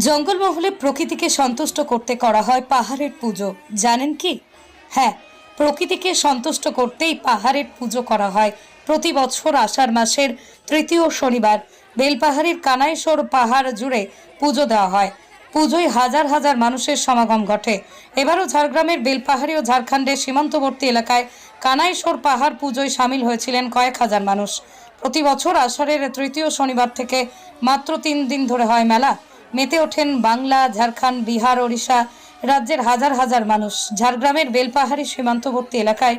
জঙ্গলমহলে প্রকৃতিকে সন্তুষ্ট করতে করা হয় পাহাড়ের পুজো, জানেন কি? হ্যাঁ, প্রকৃতিকে সন্তুষ্ট করতেই পাহাড়ের পুজো করা হয়। প্রতি বছর আষাঢ় মাসের তৃতীয় শনিবার বেলপাহাড়ির কানাইশোর পাহাড় জুড়ে পুজো দেওয়া হয়। পুজোয় হাজার হাজার মানুষের সমাগম ঘটে। এবারও ঝাড়গ্রামের বেলপাহাড়ি ও ঝাড়খণ্ডের সীমান্তবর্তী এলাকায় কানাইশোর পাহাড় পুজোয় সামিল হয়েছিলেন কয়েক হাজার মানুষ। প্রতি বছর আষাঢ়ের তৃতীয় শনিবার থেকে মাত্র 3 দিন ধরে হয় মেলা। মেতে ওঠেন বাংলা, ঝাড়খণ্ড, বিহার, ওড়িশা রাজ্যের হাজার হাজার মানুষ। ঝাড়গ্রামের বেলপাহাড়ি সীমান্তবর্তী এলাকায়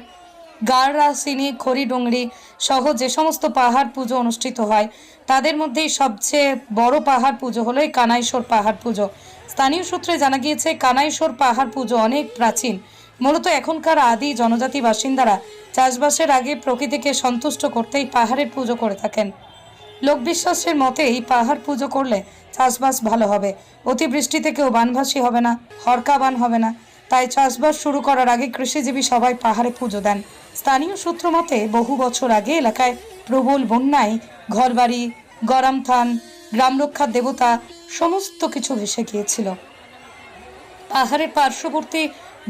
গাড়রা, সিনি, খড়িডুংরি সহ যে সমস্ত পাহাড় পুজো অনুষ্ঠিত হয় তাদের মধ্যেই সবচেয়ে বড় পাহাড় পুজো হলো এই কানাইশোর পাহাড় পুজো। স্থানীয় সূত্রে জানা গিয়েছে, কানাইশোর পাহাড় পুজো অনেক প্রাচীন। মূলত এখনকার আদি জনজাতি বাসিন্দারা চাষবাসের আগে প্রকৃতিকে সন্তুষ্ট করতেই পাহাড়ের পুজো করে থাকেন। লোকবিশ্বাসের মতে এই পাহাড় পুজো করলে চাষবাস ভালো হবে, অতিবৃষ্টিতে কেউ বানভাসী হবে না, হরকা বান হবে না। তাই চাষবাস শুরু করার আগে কৃষিজীবী সবাই পাহাড়ে পুজো দেন। স্থানীয় সূত্র মতে বহু বছর আগে এলাকায় প্রবল বন্যায় ঘরবাড়ি, গরম থান, গ্রাম রক্ষার দেবতা সমস্ত কিছু ভেসে গিয়েছিল। পাহাড়ের পার্শ্ববর্তী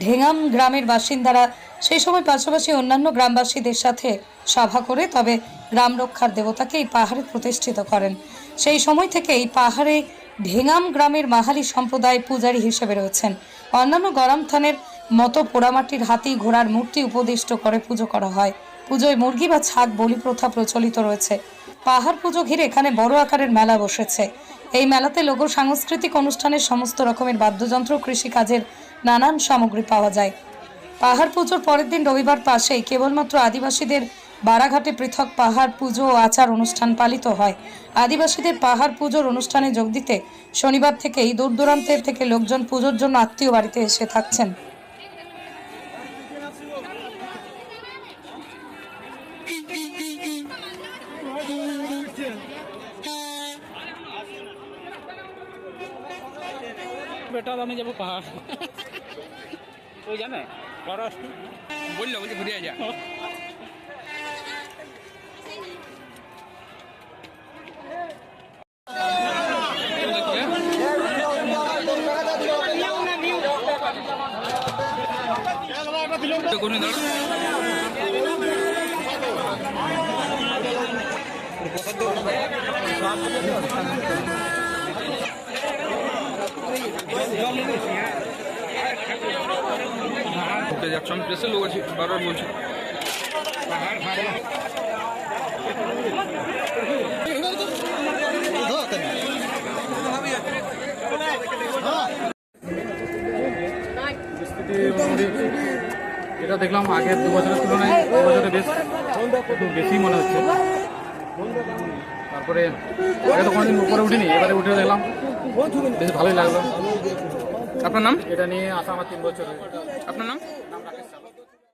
ঢেঙ্গাম গ্রামের বাসিন্দারা সেই সময় পাশাপাশি অন্যান্য গ্রামবাসীদের সাথে সভা করে তবে গ্রাম রক্ষার দেবতাকে এই পাহাড়ে প্রতিষ্ঠিত করেন। সেই সময় থেকে এই পাহাড়ে ঢেঙ্গাম গ্রামের মাহালি সম্প্রদায় পূজারী হিসেবে রয়েছেন। অন্যান্য গরম থানের মতো পোড়ামাটির হাতি, ঘোড়ার মূর্তি উপদিষ্ট করে পুজো করা হয়। পুজোয় মুরগি বা ছাগ বলি প্রথা প্রচলিত রয়েছে। পাহাড় পুজো ঘিরে এখানে বড় আকারের মেলা বসেছে। এই মেলাতে লোক সাংস্কৃতিক অনুষ্ঠানের সমস্ত রকমের বাদ্যযন্ত্র, কৃষিকাজের নানান সামগ্রী পাওয়া যায়। পাহাড় পুজোর পরের দিন রবিবার পাশেই কেবলমাত্র আদিবাসীদের বারাঘাটে পৃথক পাহাড় পুজো ও আচার অনুষ্ঠান পালিত হয়। আদিবাসীদের পাহাড় পুজোর অনুষ্ঠানে যোগ দিতে শনিবার থেকেই দূর দূরান্তের থেকে লোকজন পুজোর জন্য আত্মীয় বাড়িতে এসে থাকছেন। বেটা আমি যাবো পাহাড় ওই জানে বললো বলছি ঘুরে যা যাচ্ছ আমি প্রেসের লোক আছি, বারবার বলছি এটা দেখলাম আগের 2 বছরের তুলনায় এবছরে বেশ একটু বেশি মনে হচ্ছে। তারপরে আগে তো কোনোদিন উপরে উঠিনি, এবারে উঠে দেখলাম বেশ ভালোই লাগলো। আপনার নাম? এটা নিয়ে আসা আমার 3 বছর। আপনার নাম? রাকেশ।